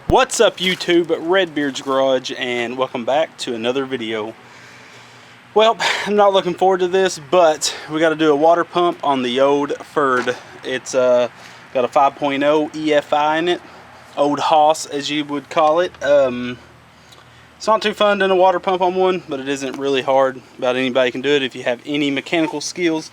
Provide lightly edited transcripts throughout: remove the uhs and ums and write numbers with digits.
What's up YouTube, Redbeard's Garage, and welcome back to another video. Well, I'm not looking forward to this, but we got to do a water pump on the old Ford. It's got a 5.0 EFI in it, old Hoss as you would call it. It's not too fun doing a water pump on one, but it isn't really hard. About anybody can do it if you have any mechanical skills.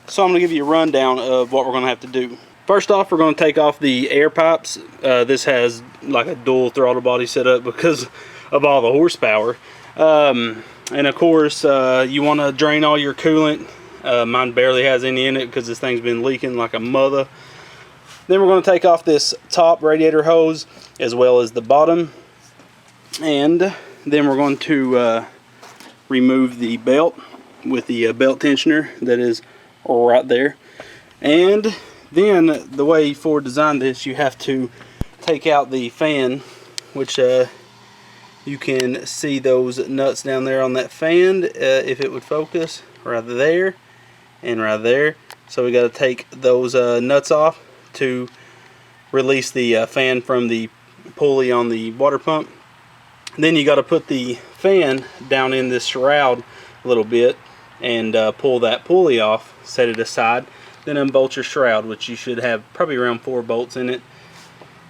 So I'm going to give you a rundown of what we're going to have to do. First off, we're going to take off the air pipes. This has like a dual throttle body setup because of all the horsepower. And of course, you want to drain all your coolant. Mine barely has any in it because this thing's been leaking like a mother. Then we're going to take off this top radiator hose as well as the bottom. And then we're going to remove the belt with the belt tensioner that is right there. And then the way Ford designed this, you have to take out the fan, which you can see those nuts down there on that fan, if it would focus, right there and right there. So we got to take those nuts off to release the fan from the pulley on the water pump. Then you got to put the fan down in this shroud a little bit and pull that pulley off, set it aside. Then unbolt your shroud, which you should have probably around 4 bolts in it.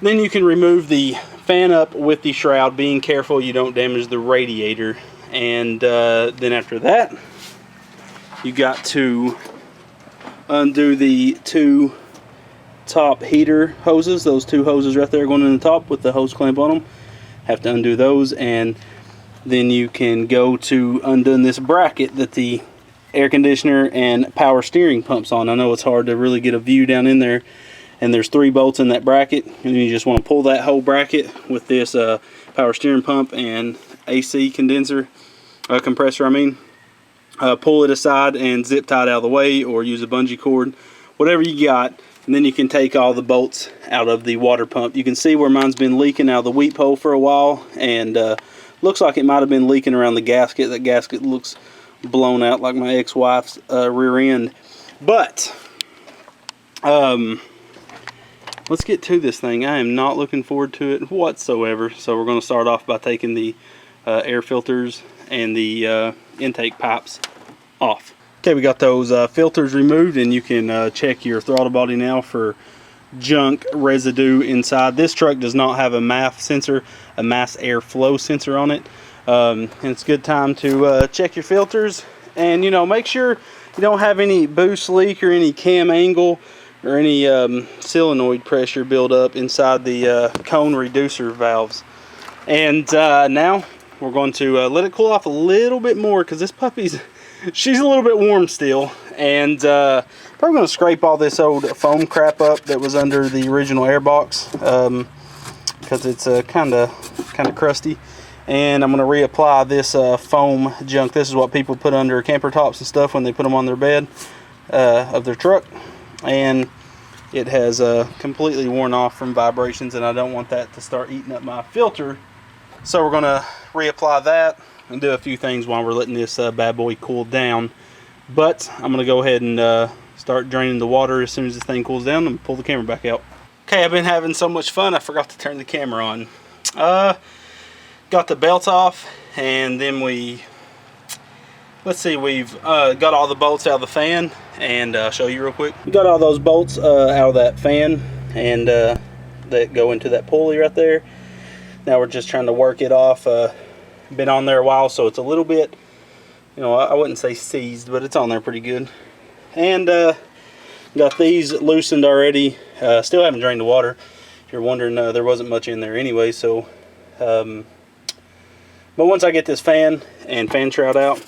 Then you can remove the fan up with the shroud, being careful you don't damage the radiator. And then after that, you got to undo the 2 top heater hoses. Those 2 hoses right there going in the top with the hose clamp on them. Have to undo those, and then you can go to undone this bracket that the air conditioner and power steering pumps on. I know it's hard to really get a view down in there, and there's 3 bolts in that bracket, and you just want to pull that whole bracket with this power steering pump and AC condenser compressor. Pull it aside and zip tie it out of the way, or use a bungee cord, whatever you got. And then you can take all the bolts out of the water pump. You can see where mine's been leaking out of the weep hole for a while, and looks like it might have been leaking around the gasket. That gasket looks blown out like my ex-wife's rear end. But let's get to this thing. I am not looking forward to it whatsoever. So we're going to start off by taking the air filters and the intake pipes off. Okay, we got those filters removed, and you can check your throttle body now for junk residue inside. This truck does not have a MAF sensor, a mass airflow sensor on it. And it's a good time to check your filters, and make sure you don't have any boost leak or any cam angle or any solenoid pressure build up inside the cone reducer valves. And now we're going to let it cool off a little bit more, because this puppy's she's a little bit warm still. And probably going to scrape all this old foam crap up that was under the original air box, because it's kind of crusty. And I'm going to reapply this foam junk. This is what people put under camper tops and stuff when they put them on their bed of their truck. And it has completely worn off from vibrations, and I don't want that to start eating up my filter. So we're going to reapply that and do a few things while we're letting this bad boy cool down. But I'm going to go ahead and start draining the water as soon as this thing cools down, and pull the camera back out. Okay, I've been having so much fun I forgot to turn the camera on. Got the belt off, and then we've got all the bolts out of the fan, and I'll show you real quick. We got all those bolts out of that fan, and that go into that pulley right there. Now we're just trying to work it off. Been on there a while, so it's a little bit, I wouldn't say seized, but it's on there pretty good. And got these loosened already. Still haven't drained the water. If you're wondering, there wasn't much in there anyway, so but once I get this fan and fan shroud out,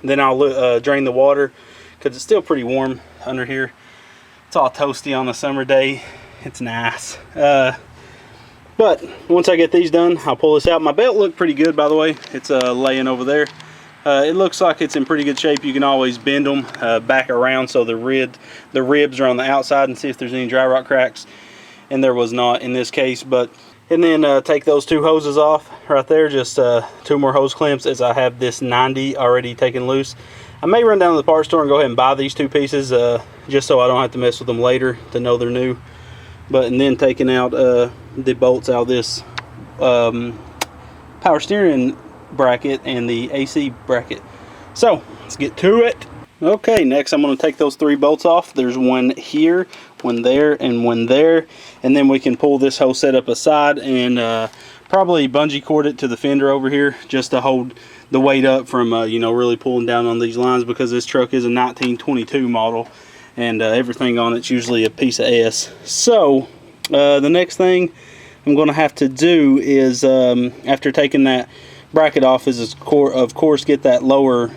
then I'll drain the water, because it's still pretty warm under here. It's all toasty on a summer day. It's nice. But once I get these done, I'll pull this out. My belt looked pretty good, by the way. It's laying over there. It looks like it's in pretty good shape. You can always bend them back around so the ribs are on the outside, and see if there's any dry rot cracks. And there was not in this case. And then take those 2 hoses off right there. Just 2 more hose clamps, as I have this 90 already taken loose. I may run down to the parts store and go ahead and buy these 2 pieces, just so I don't have to mess with them later to know they're new. and then taking out the bolts out of this power steering bracket and the AC bracket. So let's get to it. Okay, next I'm going to take those 3 bolts off. There's one here, one there, and one there, and then we can pull this whole setup aside and probably bungee cord it to the fender over here just to hold the weight up from you know, really pulling down on these lines, because this truck is a 1922 model and everything on it's usually a piece of S. So the next thing I'm going to have to do is after taking that bracket off is of course get that lower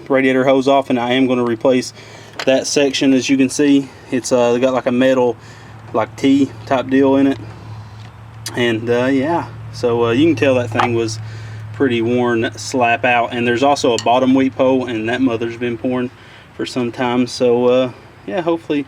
radiator hose off, and I am going to replace that section. As you can see, it's got like a metal like T type deal in it, and yeah, so you can tell that thing was pretty worn slap out. And there's also a bottom weep hole, and that mother's been pouring for some time. So yeah, hopefully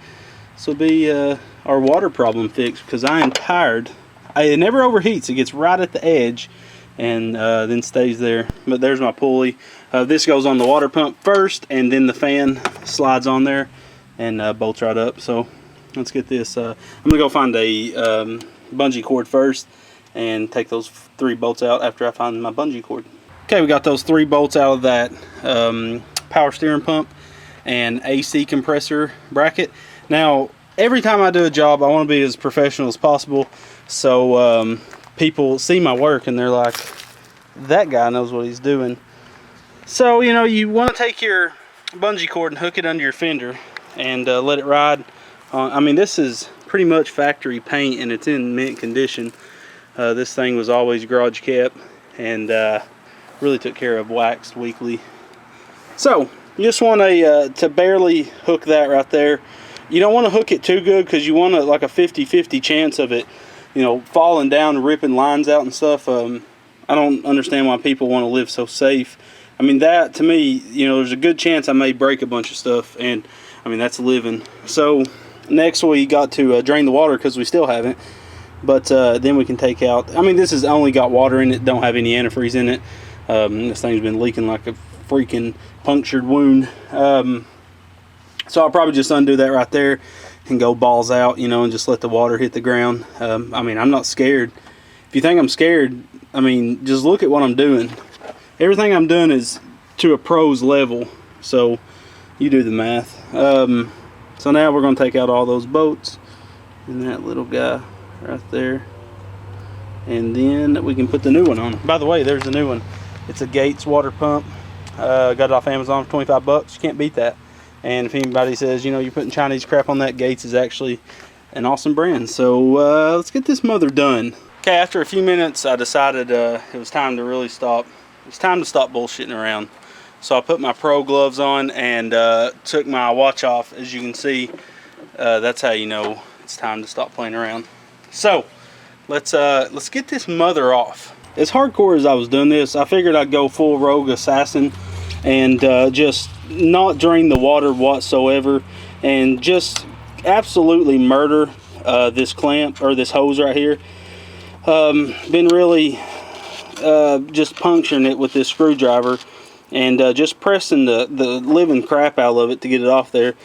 this will be our water problem fixed, because I am tired. It never overheats. It gets right at the edge and then stays there. But there's my pulley. This goes on the water pump first, and then the fan slides on there and bolts right up. So let's get this. I'm gonna go find a bungee cord first and take those 3 bolts out after I find my bungee cord. Okay, we got those 3 bolts out of that power steering pump and AC compressor bracket. Now, every time I do a job, I want to be as professional as possible, so people see my work and they're like, that guy knows what he's doing. So, you know, you want to take your bungee cord and hook it under your fender and let it ride. I mean, this is pretty much factory paint and it's in mint condition. This thing was always garage kept and really took care of, waxed weekly. So you just want to barely hook that right there. You don't want to hook it too good, because you want like a 50-50 chance of it, you know, falling down and ripping lines out and stuff. I don't understand why people want to live so safe. I mean, that to me, you know, there's a good chance I may break a bunch of stuff, and I mean, that's living. So next we got to drain the water, because we still haven't. But then we can take out, I mean, this has only got water in it, don't have any antifreeze in it. This thing's been leaking like a freaking punctured wound. So I'll probably just undo that right there and go balls out, you know, and just let the water hit the ground. I mean, I'm not scared. If you think I'm scared, I mean, just look at what I'm doing. Everything I'm doing is to a pro's level, so you do the math. So now we're going to take out all those bolts and that little guy right there, and then we can put the new one on. By the way, there's the new one. It's a Gates water pump. Got it off Amazon for 25 bucks. You can't beat that. And if anybody says, you know, you're putting Chinese crap on that, Gates is actually an awesome brand. So let's get this mother done. Okay, after a few minutes, I decided it was time to really stop. It was time to stop bullshitting around. So I put my pro gloves on and took my watch off. As you can see, that's how you know it's time to stop playing around. So let's get this mother off. As hardcore as I was doing this, I figured I'd go full rogue assassin and just not drain the water whatsoever, and just absolutely murder this clamp, or this hose right here. Been really just puncturing it with this screwdriver and just pressing the living crap out of it to get it off there.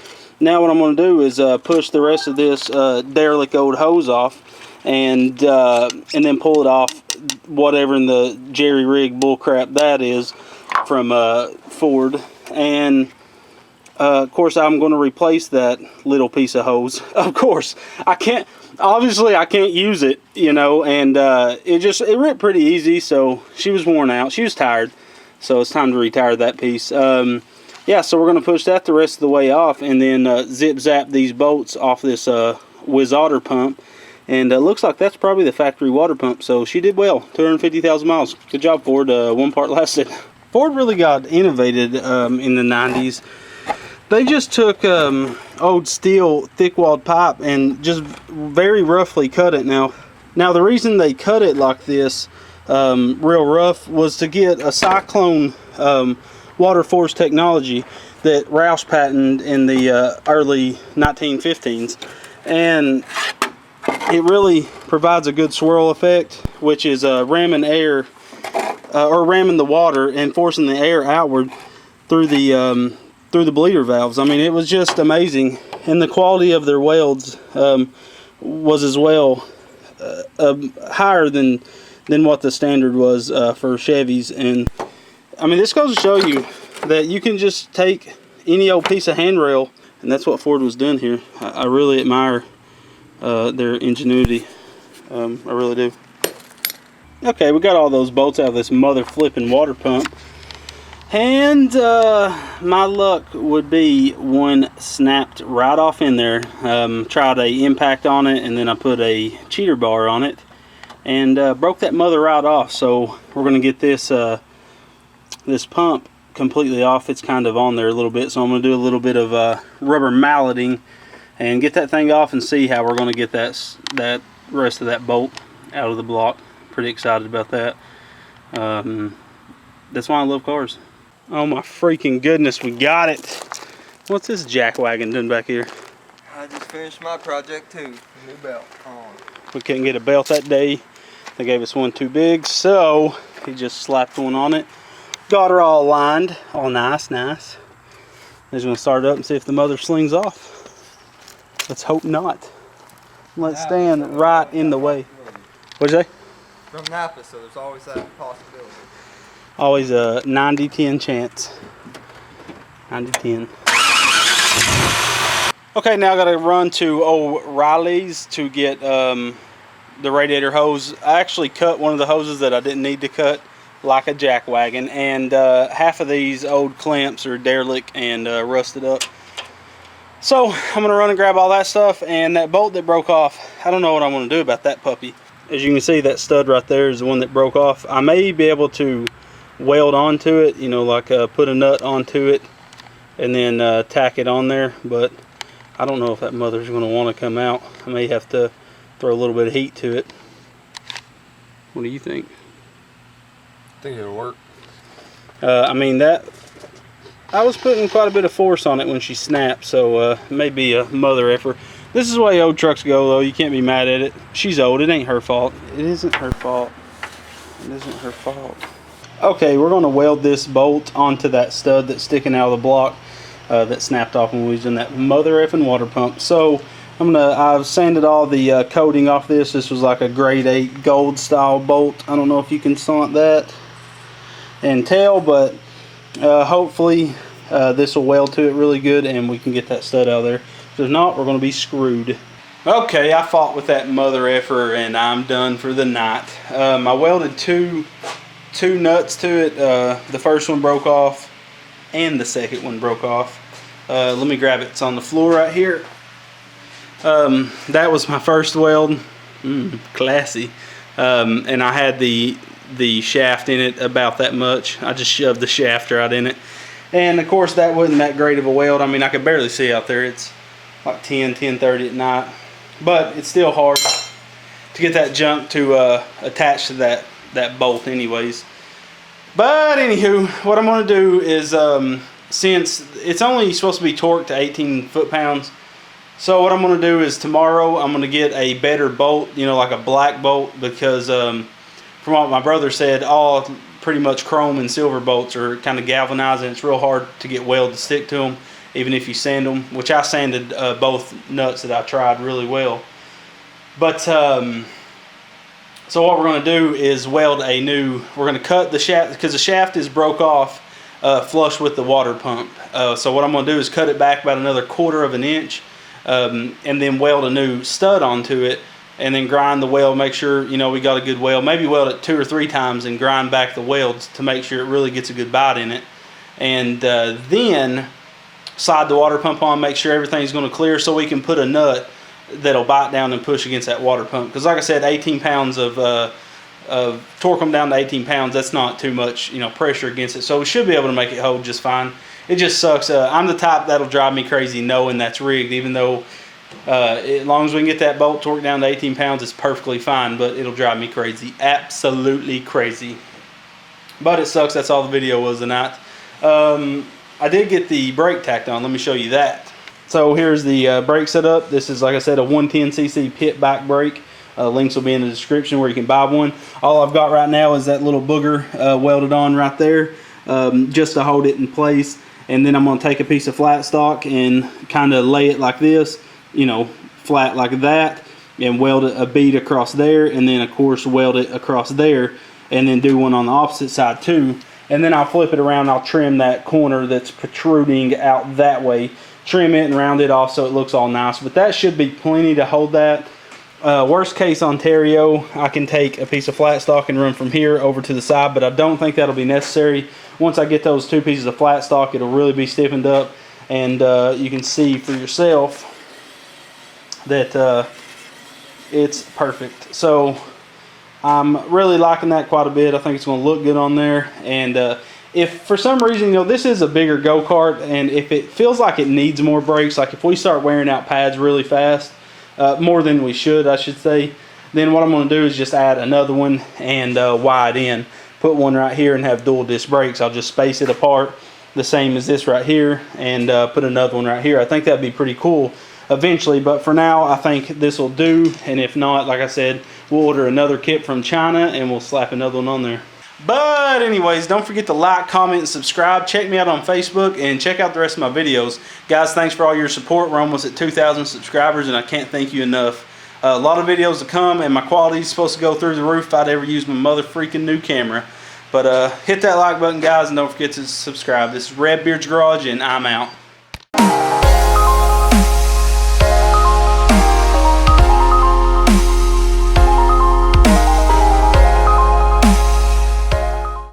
Now what I'm going to do is push the rest of this derelict old hose off, and then pull it off, whatever in the jerry rig bullcrap that is from Ford. And of course I'm going to replace that little piece of hose. Of course I can't use it, you know, and it ripped pretty easy. So she was worn out, she was tired, so it's time to retire that piece. Yeah, so we're going to push that the rest of the way off, and then zip zap these bolts off this Whiz Otter pump. And it looks like that's probably the factory water pump. So she did well. 250,000 miles. Good job, Ford. One part lasted. Ford really got innovated in the 90s. They just took old steel thick-walled pipe and just very roughly cut it. Now the reason they cut it like this, real rough, was to get a cyclone water force technology that Roush patented in the early 1915s. And it really provides a good swirl effect, which is ramming air, or ramming the water and forcing the air outward through the bleeder valves. I mean, it was just amazing. And the quality of their welds was as well higher than what the standard was for Chevys. And I mean, this goes to show you that you can just take any old piece of handrail, and that's what Ford was doing here. I really admire their ingenuity. I really do. Okay, we got all those bolts out of this mother flipping water pump, and my luck would be one snapped right off in there. Tried a impact on it, and then I put a cheater bar on it, and broke that mother right off. So we're gonna get this this pump completely off. It's kind of on there a little bit, so I'm going to do a little bit of rubber malleting and get that thing off and see how we're going to get that rest of that bolt out of the block. Pretty excited about that. That's why I love cars. Oh my freaking goodness, we got it. What's this jackwagon doing back here? I just finished my project too. New belt on. We couldn't get a belt that day. They gave us one too big, so he just slapped one on it. Got her all aligned, all nice. I'm just gonna start it up and see if the mother slings off. Let's hope not. Let's stand right in the way. What'd you say? From Napa, so there's always that possibility. Always a 90-10 chance. 90-10. Okay, now I gotta run to O'Reilly's to get the radiator hose. I actually cut one of the hoses that I didn't need to cut, like a jack wagon, and half of these old clamps are derelict and rusted up. So I'm gonna run and grab all that stuff, and that bolt that broke off, I don't know what I'm gonna do about that puppy. As you can see, that stud right there is the one that broke off. I may be able to weld onto it, you know, like put a nut onto it and then tack it on there, but I don't know if that mother's gonna want to come out. I may have to throw a little bit of heat to it. What do you think? I think it'll work. I mean, that I was putting quite a bit of force on it when she snapped, so maybe a mother effort. This is the way old trucks go, though. You can't be mad at it. She's old. It ain't her fault. It isn't her fault. It isn't her fault. Okay, we're going to weld this bolt onto that stud that's sticking out of the block that snapped off when we was in that mother effing water pump. So I've sanded all the coating off this. This was like a grade 8 gold style bolt. I don't know if you can slant that and tell, but hopefully this will weld to it really good and we can get that stud out of there. If not, we're going to be screwed. Okay, I fought with that mother effer and I'm done for the night. I welded two nuts to it. The first one broke off and the second one broke off. Let me grab it. It's on the floor right here. That was my first weld. Classy. And I had the shaft in it about that much. I just shoved the shaft right in it. And of course that wasn't that great of a weld. I mean, I could barely see out there. It's like 10:30 at night. But it's still hard to get that junk to attach to that bolt anyways. But anywho, what I'm going to do is, since it's only supposed to be torqued to 18 foot-pounds, so what I'm going to do is tomorrow I'm going to get a better bolt, you know, like a black bolt, because from what my brother said, all pretty much chrome and silver bolts are kind of galvanized, and it's real hard to get weld to stick to them, even if you sand them, which I sanded both nuts that I tried really well. But so what we're going to do is weld a new, we're going to cut the shaft, because the shaft is broke off flush with the water pump. So what I'm going to do is cut it back about another 1/4 of an inch, and then weld a new stud onto it, and then grind the weld, make sure, you know, we got a good weld. Maybe weld it 2 or 3 times and grind back the welds to make sure it really gets a good bite in it. And then slide the water pump on, make sure everything's going to clear, so we can put a nut that'll bite down and push against that water pump. Because like I said, 18 pounds of torque them down to 18 pounds, that's not too much, you know, pressure against it. So we should be able to make it hold just fine. It just sucks. I'm the type that'll drive me crazy knowing that's rigged, even though as long as we can get that bolt torqued down to 18 pounds, it's perfectly fine, but it'll drive me crazy. Absolutely crazy. But it sucks. That's all the video was tonight. I did get the brake tacked on. Let me show you that. So here's the brake setup. This is, like I said, a 110cc pit back brake. Links will be in the description where you can buy one. All I've got right now is that little booger welded on right there, just to hold it in place. And then I'm going to take a piece of flat stock and kind of lay it like this, you know, flat like that. and weld a bead across there, and then of course weld it across there, and then do one on the opposite side too. And then I'll flip it around, I'll trim that corner that's protruding out that way, trim it and round it off so it looks all nice. But that should be plenty to hold that. Worst case Ontario, I can take a piece of flat stock and run from here over to the side, but I don't think that'll be necessary. Once I get those 2 pieces of flat stock, it'll really be stiffened up, and you can see for yourself that it's perfect. So I'm really liking that quite a bit. I think it's going to look good on there. And if for some reason, you know, this is a bigger go-kart, and if it feels like it needs more brakes, like if we start wearing out pads really fast, more than we should, I should say, then what I'm going to do is just add another one and wide in. Put one right here and have dual disc brakes. I'll just space it apart the same as this right here, and put another one right here. I think that'd be pretty cool eventually, but for now I think this will do. And if not, like I said, we'll order another kit from China and we'll slap another one on there. But anyways, don't forget to like, comment, and subscribe. Check me out on Facebook and check out the rest of my videos. Guys, thanks for all your support. We're almost at 2,000 subscribers, and I can't thank you enough. A lot of videos to come, and my quality is supposed to go through the roof if I'd ever use my mother freaking new camera. But hit that like button, guys, and don't forget to subscribe. This is Redbeard's Garage, and I'm out.